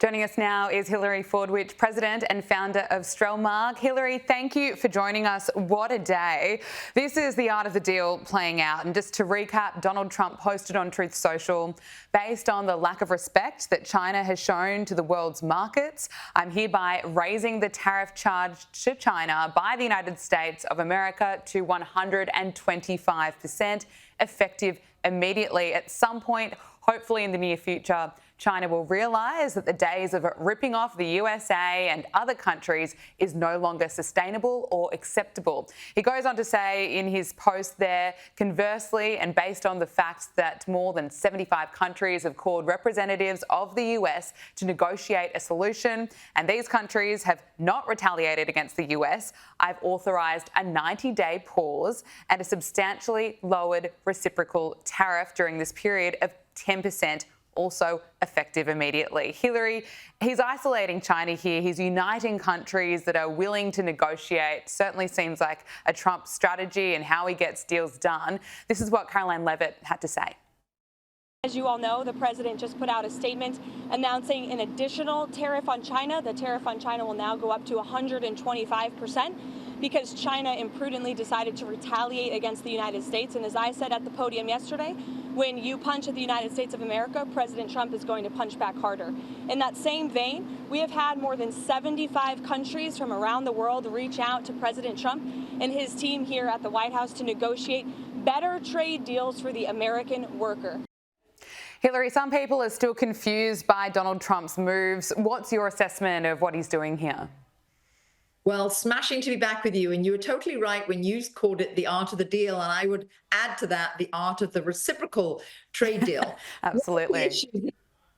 Joining us now is Hilary Fordwich, President and founder of Strelmark. Hilary, thank you for joining us. What a day. This is the art of the deal playing out. And just to recap, Donald Trump posted on Truth Social, based on the lack of respect that China has shown to the world's markets, I'm hereby raising the tariff charge to China by the United States of America to 125%, effective immediately. At some point, hopefully in the near future, China will realise that the days of ripping off the USA and other countries is no longer sustainable or acceptable. He goes on to say in his post there, conversely, and based on the fact that more than 75 countries have called representatives of the US to negotiate a solution, and these countries have not retaliated against the US, I've authorised a 90-day pause and a substantially lowered reciprocal tariff during this period of 10%, also effective immediately. Hilary, he's isolating China here. He's uniting countries that are willing to negotiate. Certainly seems like a Trump strategy and how he gets deals done. This is what Caroline Levitt had to say. As you all know, the president just put out a statement announcing an additional tariff on China. The tariff on China will now go up to 125% because China imprudently decided to retaliate against the United States. And as I said at the podium yesterday, when you punch at the United States of America, President Trump is going to punch back harder. In that same vein, we have had more than 75 countries from around the world reach out to President Trump and his team here at the White House to negotiate better trade deals for the American worker. Hilary, some people are still confused by Donald Trump's moves. What's your assessment of what he's doing here? Well, smashing to be back with you. And you were totally right when you called it the art of the deal. And I would add to that the art of the reciprocal trade deal. Absolutely.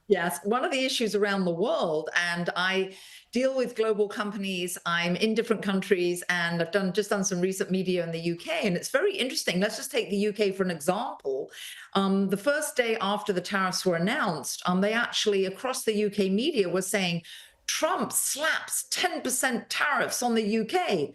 Yes, one of the issues around the world, and I deal with global companies. I'm in different countries, and I've just done some recent media in the UK, and it's very interesting. Let's just take the UK for an example. The first day after the tariffs were announced, they actually, across the UK media, were saying, Trump slaps 10% tariffs on the UK.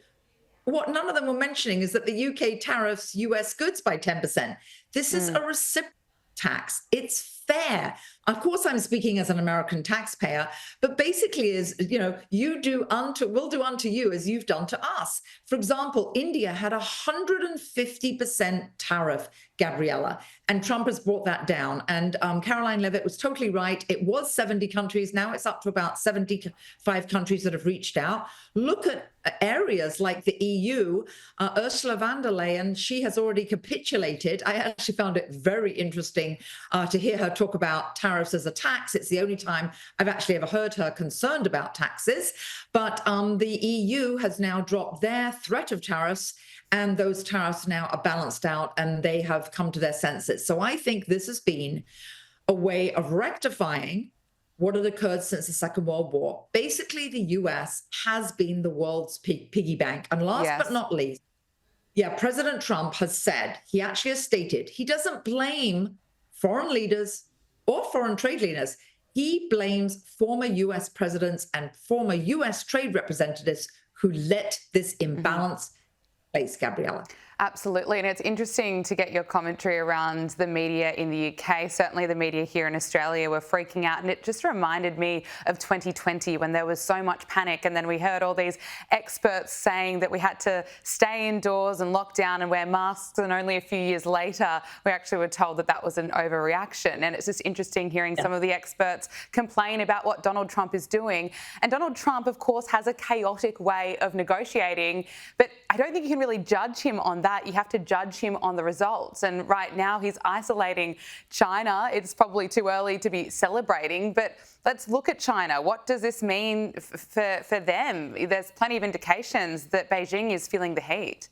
What none of them were mentioning is that the UK tariffs US goods by 10%. This is a reciprocal tax. It's fair. Of course, I'm speaking as an American taxpayer, but basically is, we'll do unto you as you've done to us. For example, India had 150% tariff, Gabriella, and Trump has brought that down. And Caroline Levitt was totally right. It was 70 countries. Now it's up to about 75 countries that have reached out. Look at areas like the EU. Ursula von der Leyen, she has already capitulated. I actually found it very interesting to hear her talk about tariffs as a tax. It's the only time I've actually ever heard her concerned about taxes. But the EU has now dropped their threat of tariffs, and those tariffs now are balanced out and they have come to their senses. So I think this has been a way of rectifying what had occurred since the Second World War. Basically, the US has been the world's piggy bank. And last but not least, President Trump has said, he actually has stated, he doesn't blame foreign leaders or foreign trade leaders. He blames former US presidents and former US trade representatives who let this imbalance place, Gabriella. Absolutely. And it's interesting to get your commentary around the media in the UK. Certainly the media here in Australia were freaking out. And it just reminded me of 2020 when there was so much panic. And then we heard all these experts saying that we had to stay indoors and lock down and wear masks. And only a few years later, we actually were told that that was an overreaction. And it's just interesting hearing some of the experts complain about what Donald Trump is doing. And Donald Trump, of course, has a chaotic way of negotiating. But I don't think you can really judge him on that. You have to judge him on the results. And right now he's isolating China. It's probably too early to be celebrating, but let's look at China. What does this mean for them? There's plenty of indications that Beijing is feeling the heat.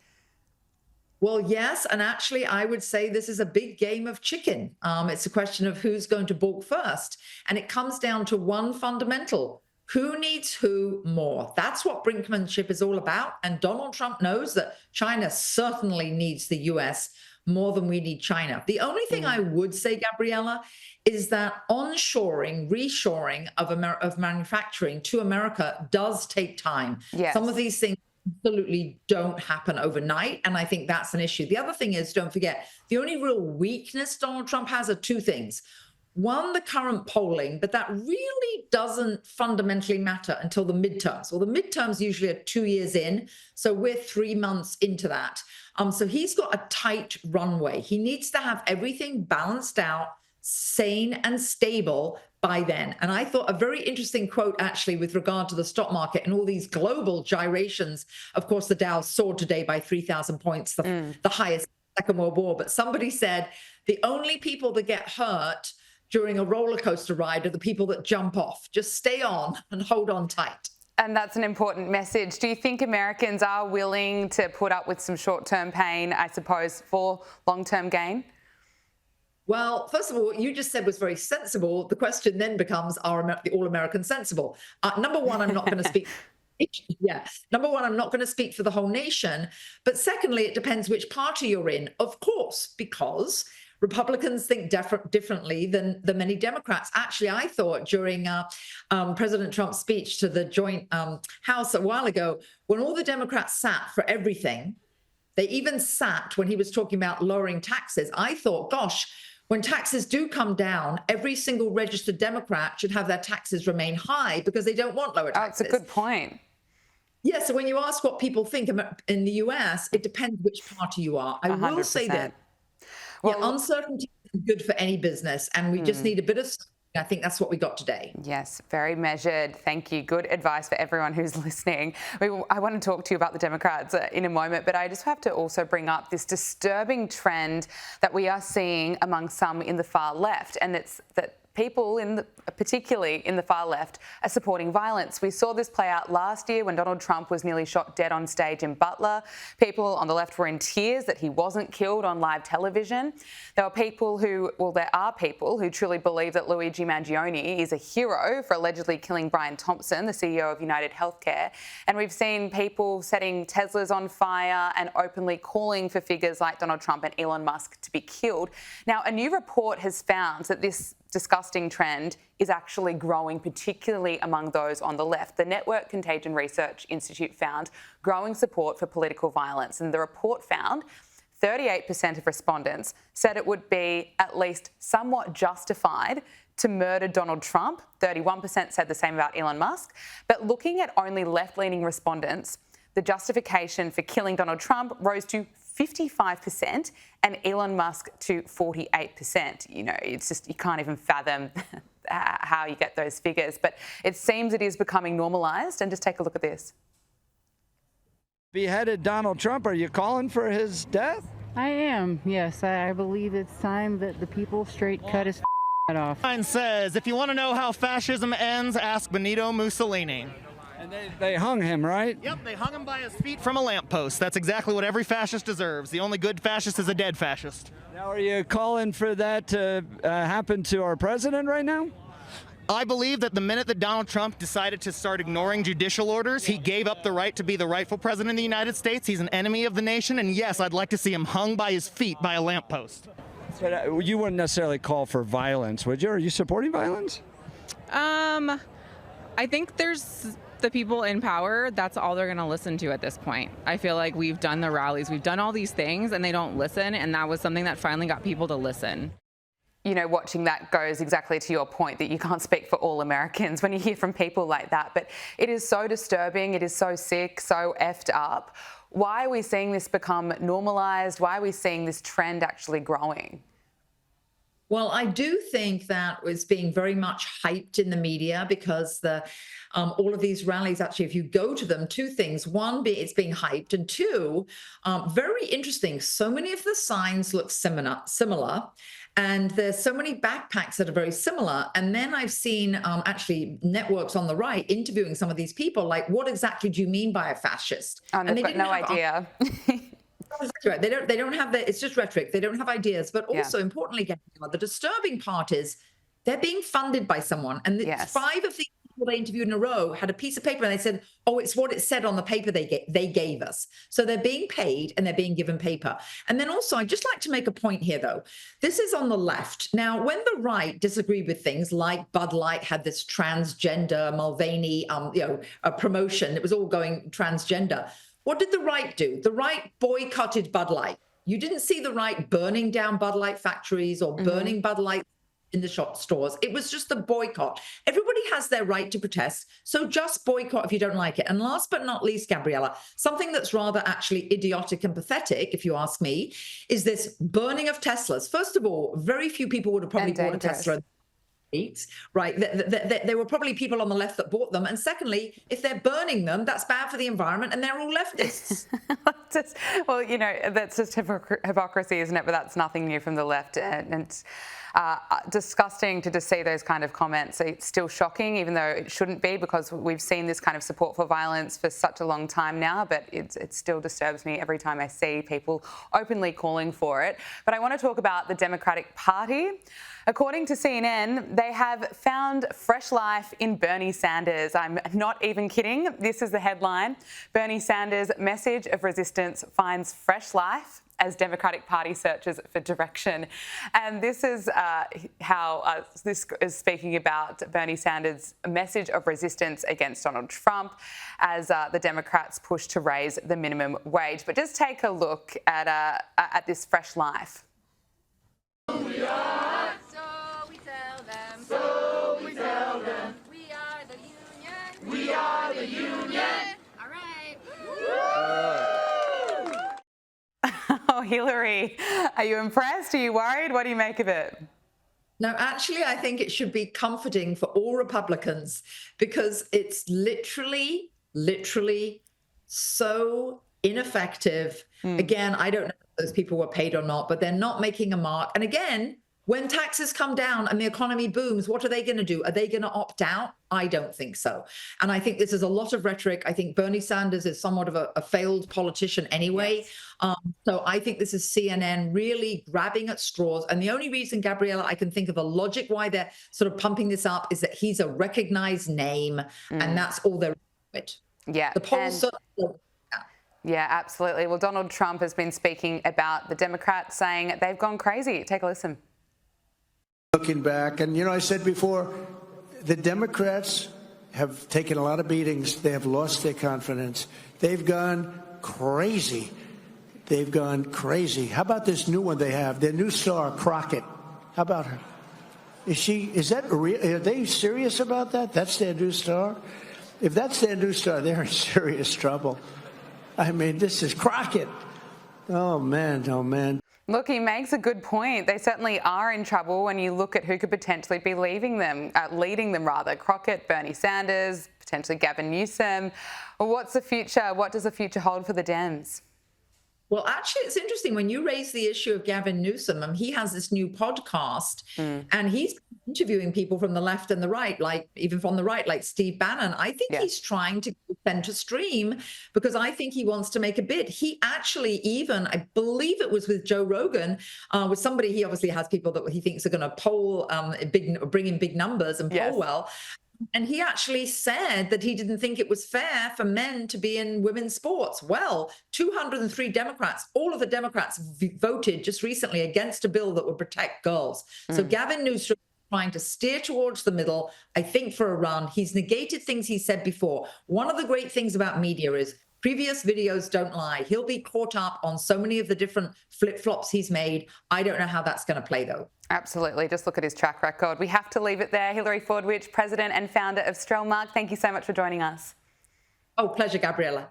Well, yes. And actually, I would say this is a big game of chicken. It's a question of who's going to balk first. And it comes down to one fundamental. Who needs who more? That's what brinkmanship is all about. And Donald Trump knows that China certainly needs the US more than we need China. The only thing I would say, Gabriella, is that onshoring, reshoring of manufacturing to America does take time. Yes. Some of these things absolutely don't happen overnight. And I think that's an issue. The other thing is, don't forget, the only real weakness Donald Trump has are two things. won the current polling, but that really doesn't fundamentally matter until the midterms. Well, the midterms usually are 2 years in, so we're 3 months into that. So he's got a tight runway. He needs to have everything balanced out, sane and stable by then. And I thought a very interesting quote, actually, with regard to the stock market and all these global gyrations. Of course, the Dow soared today by 3,000 points, the highest Second World War. But somebody said the only people that get hurt during a roller coaster ride are the people that jump off. Just stay on and hold on tight. And that's an important message. Do you think Americans are willing to put up with some short-term pain, I suppose, for long-term gain? Well, first of all, what you just said was very sensible. The question then becomes, are the all Americans sensible? Number one, I'm not going to speak. Yeah. Number one, I'm not going to speak for the whole nation. But secondly, it depends which party you're in, of course, because Republicans think differently than many Democrats. Actually, I thought during President Trump's speech to the joint House a while ago, when all the Democrats sat for everything, they even sat when he was talking about lowering taxes. I thought, gosh, when taxes do come down, every single registered Democrat should have their taxes remain high because they don't want lower taxes. That's a good point. Yeah, so when you ask what people think in the US, it depends which party you are. I 100%. will say that uncertainty is good for any business, and we just need a bit of. I think that's what we got today. Yes, very measured. Thank you. Good advice for everyone who's listening. I want to talk to you about the Democrats in a moment, but I just have to also bring up this disturbing trend that we are seeing among some in the far left, and it's that people, particularly in the far left, are supporting violence. We saw this play out last year when Donald Trump was nearly shot dead on stage in Butler. People on the left were in tears that he wasn't killed on live television. There are people who truly believe that Luigi Mangione is a hero for allegedly killing Brian Thompson, the CEO of United Healthcare. And we've seen people setting Teslas on fire and openly calling for figures like Donald Trump and Elon Musk to be killed. Now, a new report has found that this disgusting trend is actually growing, particularly among those on the left. The Network Contagion Research Institute found growing support for political violence, and the report found 38% of respondents said it would be at least somewhat justified to murder Donald Trump. 31% said the same about Elon Musk. But looking at only left-leaning respondents, the justification for killing Donald Trump rose to 55% and Elon Musk to 48%. You know, it's just, you can't even fathom how you get those figures. But it seems it is becoming normalised. And just take a look at this. Beheaded Donald Trump, are you calling for his death? I am, yes. I believe it's time that the people straight cut his head off. Sign says, if you want to know how fascism ends, ask Benito Mussolini. And they hung him, right? Yep, they hung him by his feet from a lamppost. That's exactly what every fascist deserves. The only good fascist is a dead fascist. Now, are you calling for that to happen to our president right now? I believe that the minute that Donald Trump decided to start ignoring judicial orders, he gave up the right to be the rightful president of the United States. He's an enemy of the nation, and yes, I'd like to see him hung by his feet by a lamppost. But you wouldn't necessarily call for violence, would you? Are you supporting violence? I think there's the people in power, that's all they're going to listen to at this point. I feel like we've done the rallies, we've done all these things, and they don't listen, and that was something that finally got people to listen. You know, watching that goes exactly to your point that you can't speak for all Americans when you hear from people like that. But it is so disturbing, it is so sick, so effed up. Why are we seeing this become normalised? Why are we seeing this trend actually growing? Well, I do think that was being very much hyped in the media because all of these rallies, actually, if you go to them, two things. One, it's being hyped, and two, very interesting. So many of the signs look similar, and there's so many backpacks that are very similar. And then I've seen actually networks on the right interviewing some of these people, like, what exactly do you mean by a fascist? And they've got no idea. Right. They don't have it's just rhetoric. They don't have ideas. But also, importantly, the disturbing part is they're being funded by someone. And 5 of the people they interviewed in a row had a piece of paper and they said, oh, it's what it said on the paper they gave us. So they're being paid and they're being given paper. And then also, I'd just like to make a point here, though. This is on the left. Now, when the right disagreed with things like Bud Light had this transgender Mulvaney, a promotion, it was all going transgender. What did the right do? The right boycotted Bud Light. You didn't see the right burning down Bud Light factories or burning Bud Light. in the shop stores. It was just a boycott. Everybody has their right to protest, so just boycott if you don't like it. And last but not least, Gabriella, something that's rather actually idiotic and pathetic, if you ask me, is this burning of Teslas. First of all, very few people would have probably bought a Tesla. Right, there were probably people on the left that bought them. And secondly, if they're burning them, that's bad for the environment, and they're all leftists. Well, you know, that's just hypocrisy, isn't it? But that's nothing new from the left. And it's disgusting to just see those kind of comments. It's still shocking, even though it shouldn't be, because we've seen this kind of support for violence for such a long time now. But it still disturbs me every time I see people openly calling for it. But I want to talk about the Democratic Party. According to CNN, they have found fresh life in Bernie Sanders. I'm not even kidding. This is the headline. Bernie Sanders' message of resistance finds fresh life as Democratic Party searches for direction. And this is how this is speaking about Bernie Sanders' message of resistance against Donald Trump as the Democrats push to raise the minimum wage. But just take a look at this fresh life. We are. So we tell them. So we tell them. We are the union. We are the union. All right. Oh, Hilary, are you impressed? Are you worried? What do you make of it? No, actually, I think it should be comforting for all Republicans, because it's literally so ineffective. Again, I don't know if those people were paid or not, but they're not making a mark. And again, when taxes come down and the economy booms, what are they going to do? Are they going to opt out? I don't think so. And I think this is a lot of rhetoric. I think Bernie Sanders is somewhat of a failed politician anyway. Yes. So I think this is CNN really grabbing at straws. And the only reason, Gabriella, I can think of a logic why they're sort of pumping this up is that he's a recognized name, and that's all they're doing. Yeah. The polls. Yeah, absolutely. Well, Donald Trump has been speaking about the Democrats, saying they've gone crazy. Take a listen. Looking back, and I said before, the Democrats have taken a lot of beatings. They have lost their confidence. They've gone crazy. They've gone crazy. How about this new one they have? Their new star, Crockett. How about her? Is that real? Are they serious about that? That's their new star? If that's their new star, they're in serious trouble. I mean, this is Crockett. Oh, man, oh, man. Look, he makes a good point. They certainly are in trouble when you look at who could potentially be leading them. Crockett, Bernie Sanders, potentially Gavin Newsom. What's the future? What does the future hold for the Dems? Well, actually, it's interesting when you raise the issue of Gavin Newsom. He has this new podcast, and he's interviewing people from the left and the right, like even from the right, like Steve Bannon. I think he's trying to go center stream, because I think he wants to make a bid. He actually even, I believe it was with Joe Rogan, with somebody, he obviously has people that he thinks are going to poll bring in big numbers and poll well. And he actually said that he didn't think it was fair for men to be in women's sports. Well, 203 Democrats, all of the Democrats voted just recently against a bill that would protect girls. So Gavin Newsom trying to steer towards the middle, I think, for a run. He's negated things he said before. One of the great things about media is previous videos don't lie. He'll be caught up on so many of the different flip-flops he's made. I don't know how that's going to play, though. Absolutely. Just look at his track record. We have to leave it there. Hilary Fordwich, President and founder of Strelmark, thank you so much for joining us. Oh, pleasure, Gabriella.